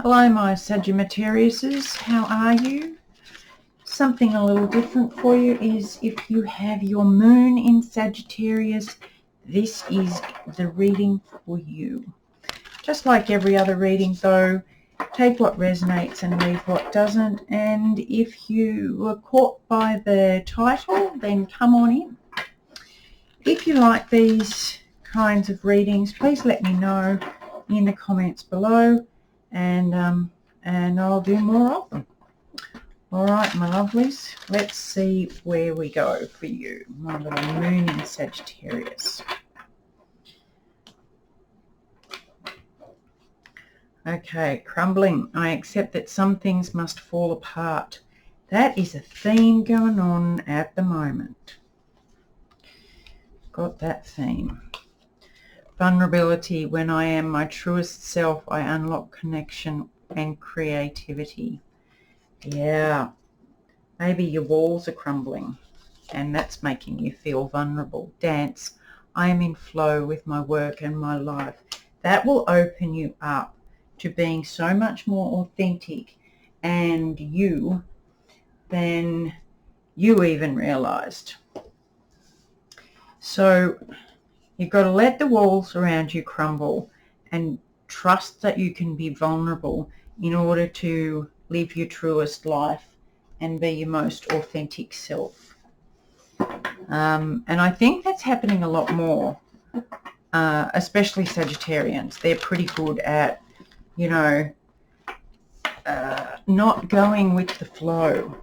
Hello my Sagittariuses, how are you? Something a little different for you is if you have your moon in Sagittarius, this is the reading for you. Just like every other reading though, take what resonates and leave what doesn't, and if you were caught by the title, then come on in. If you like these kinds of readings, please let me know in the comments below, and I'll do more of them. All right, my lovelies, let's see where we go for you, my little moon in Sagittarius. Okay, crumbling. I accept that some things must fall apart. That is a theme going on at the moment. Got that theme. Vulnerability. When I am my truest self, I unlock connection and creativity. Yeah, maybe your walls are crumbling and that's making you feel vulnerable. Dance. I am in flow with my work and my life. That will open you up to being so much more authentic and you than you even realized. So you've got to let the walls around you crumble and trust that you can be vulnerable in order to live your truest life and be your most authentic self. And I think that's happening a lot more, especially Sagittarians. They're pretty good at, you know, not going with the flow.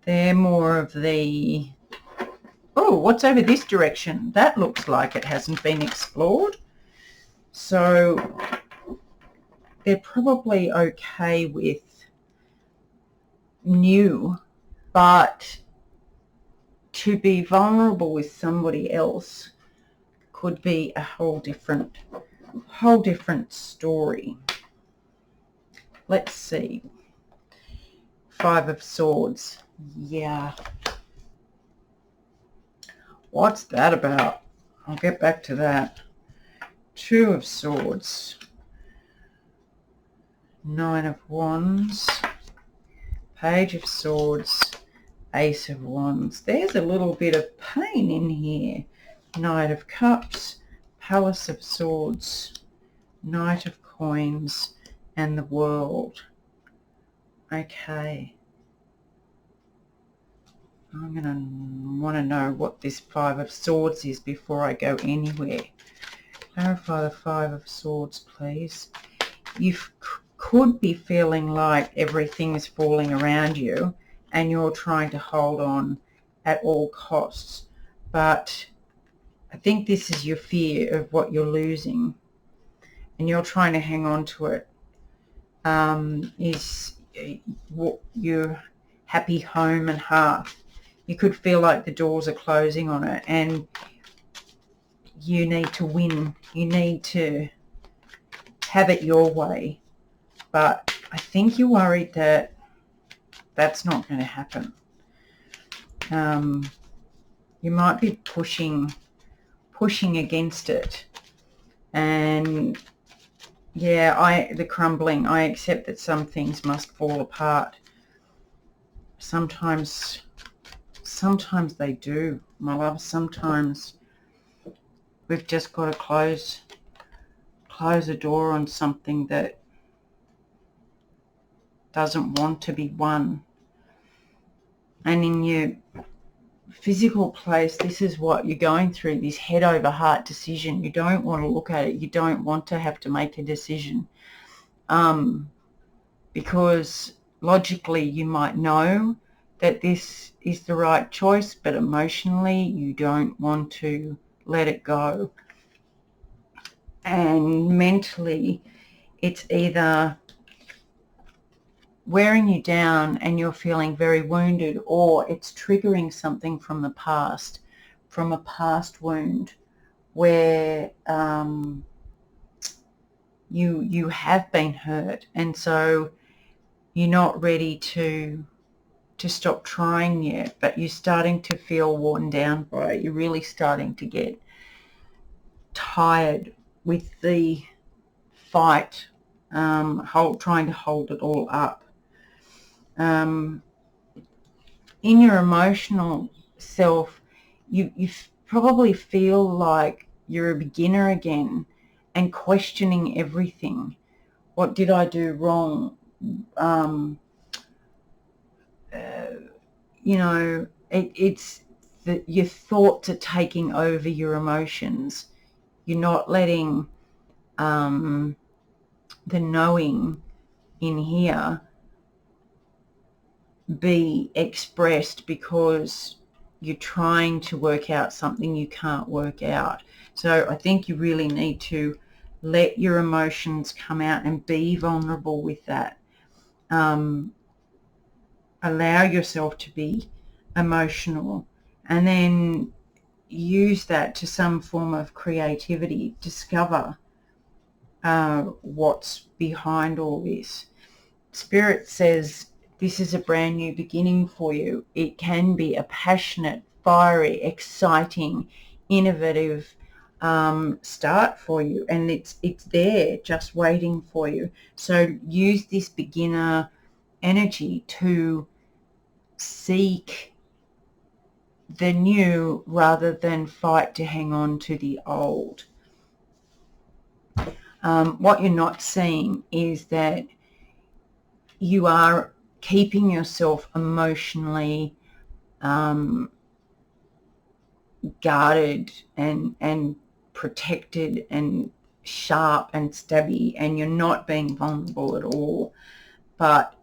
They're more of the, oh, what's over this direction? That looks like it hasn't been explored. So they're probably okay with new, but to be vulnerable with somebody else could be a whole different story. Let's see. 5 of Swords. Yeah. What's that about? I'll get back to that. 2 of Swords. 9 of Wands. Page of Swords. Ace of Wands. There's a little bit of pain in here. Knight of Cups. Palace of Swords. Knight of Coins. And the World. Okay. I'm going to want to know what this 5 of Swords is before I go anywhere. Clarify the 5 of Swords, please. You could be feeling like everything is falling around you and you're trying to hold on at all costs. But I think this is your fear of what you're losing and you're trying to hang on to it. Is your happy home and hearth. You could feel like the doors are closing on it and you need to win. You need to have it your way. But I think you're worried that that's not going to happen. You might be pushing against it. And yeah, the crumbling. I accept that some things must fall apart. Sometimes they do, my love. Sometimes we've just got to close a door on something that doesn't want to be won. And in your physical place, this is what you're going through, this head over heart decision. You don't want to look at it. You don't want to have to make a decision, because logically you might know that this is the right choice, but emotionally you don't want to let it go. And mentally it's either wearing you down and you're feeling very wounded, or it's triggering something from the past, from a past wound where you have been hurt, and so you're not ready to stop trying yet, but you're starting to feel worn down by it. You're really starting to get tired with the fight trying to hold it all up. In your emotional self, you probably feel like you're a beginner again and questioning everything. What did I do wrong? It's that your thoughts are taking over your emotions. You're not letting the knowing in here be expressed because you're trying to work out something you can't work out. So I think you really need to let your emotions come out and be vulnerable with that. Allow yourself to be emotional, and then use that to some form of creativity. Discover what's behind all this. Spirit says this is a brand new beginning for you. It can be a passionate, fiery, exciting, innovative start for you, and it's there just waiting for you. So use this beginner energy to seek the new rather than fight to hang on to the old. What you're not seeing is that you are keeping yourself emotionally guarded and protected and sharp and stabby, and you're not being vulnerable at all. But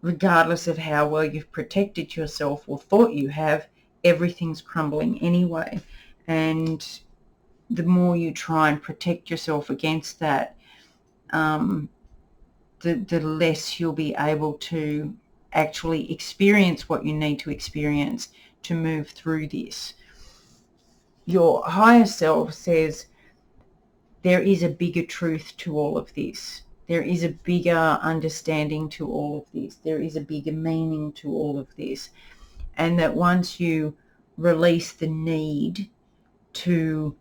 regardless of how well you've protected yourself or thought you have, everything's crumbling anyway. And the more you try and protect yourself against that, the less you'll be able to actually experience what you need to experience to move through this. Your higher self says there is a bigger truth to all of this. There is a bigger understanding to all of this. There is a bigger meaning to all of this. And that once you release the need to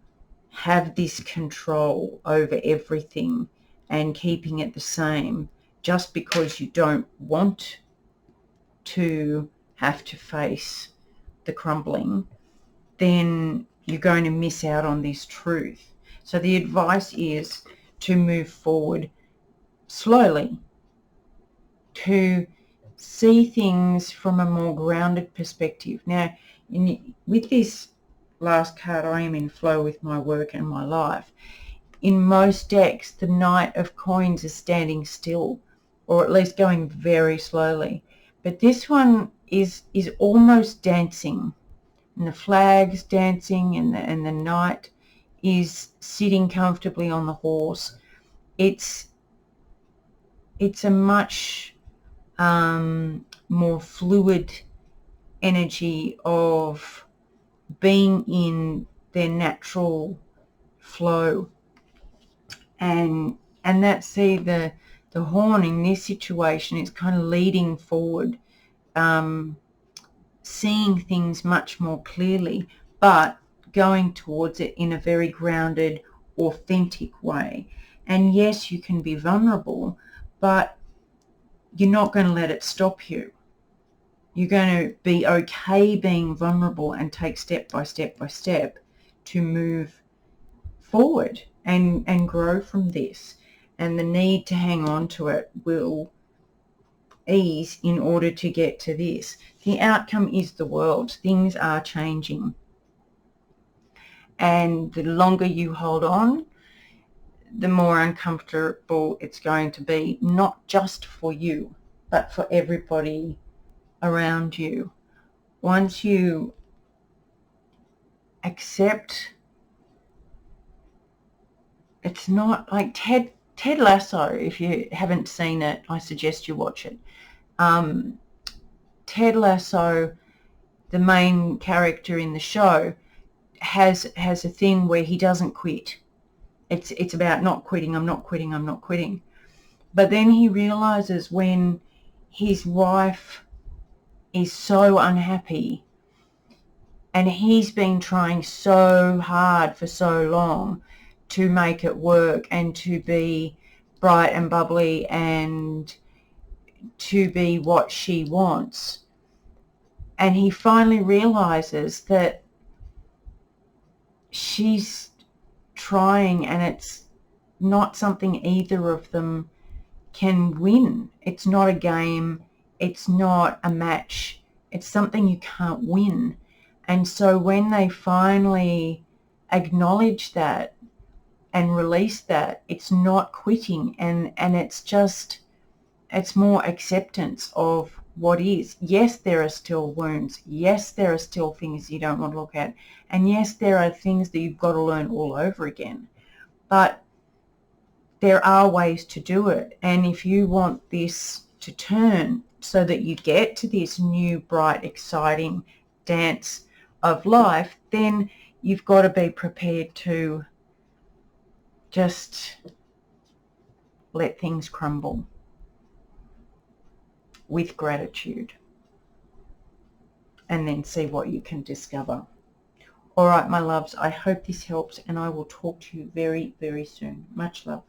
have this control over everything and keeping it the same just because you don't want to have to face the crumbling, then you're going to miss out on this truth. So the advice is to move forward slowly, to see things from a more grounded perspective. Now, with this last card, I am in flow with my work and my life. In most decks, the Knight of Coins is standing still, or at least going very slowly. But this one is almost dancing, and the flag's dancing, and the Knight is sitting comfortably on the horse. It's a much more fluid energy of being in their natural flow. And that's the horn in this situation is kind of leading forward, seeing things much more clearly, but going towards it in a very grounded, authentic way. And yes, you can be vulnerable, but you're not going to let it stop you. You're going to be okay being vulnerable and take step by step by step to move forward and grow from this. And the need to hang on to it will ease in order to get to this. The outcome is the world. Things are changing. And the longer you hold on, the more uncomfortable it's going to be, not just for you, but for everybody around you. Once you accept, it's not like Ted Lasso. If you haven't seen it, I suggest you watch it. Ted Lasso, the main character in the show, has a thing where he doesn't quit. It's about not quitting. I'm not quitting. I'm not quitting. But then he realizes when his wife is so unhappy and he's been trying so hard for so long to make it work and to be bright and bubbly and to be what she wants. And he finally realizes that she's trying, and it's not something either of them can win. It's not a game. It's not a match. It's something you can't win. And so when they finally acknowledge that and release that, it's not quitting, and it's more acceptance of what is. Yes, there are still wounds. Yes, there are still things you don't want to look at. And yes, there are things that you've got to learn all over again. But there are ways to do it. And if you want this to turn so that you get to this new, bright, exciting dance of life, then you've got to be prepared to just let things crumble with gratitude, and then see what you can discover. All right, my loves, I hope this helps, and I will talk to you very, very soon. Much love.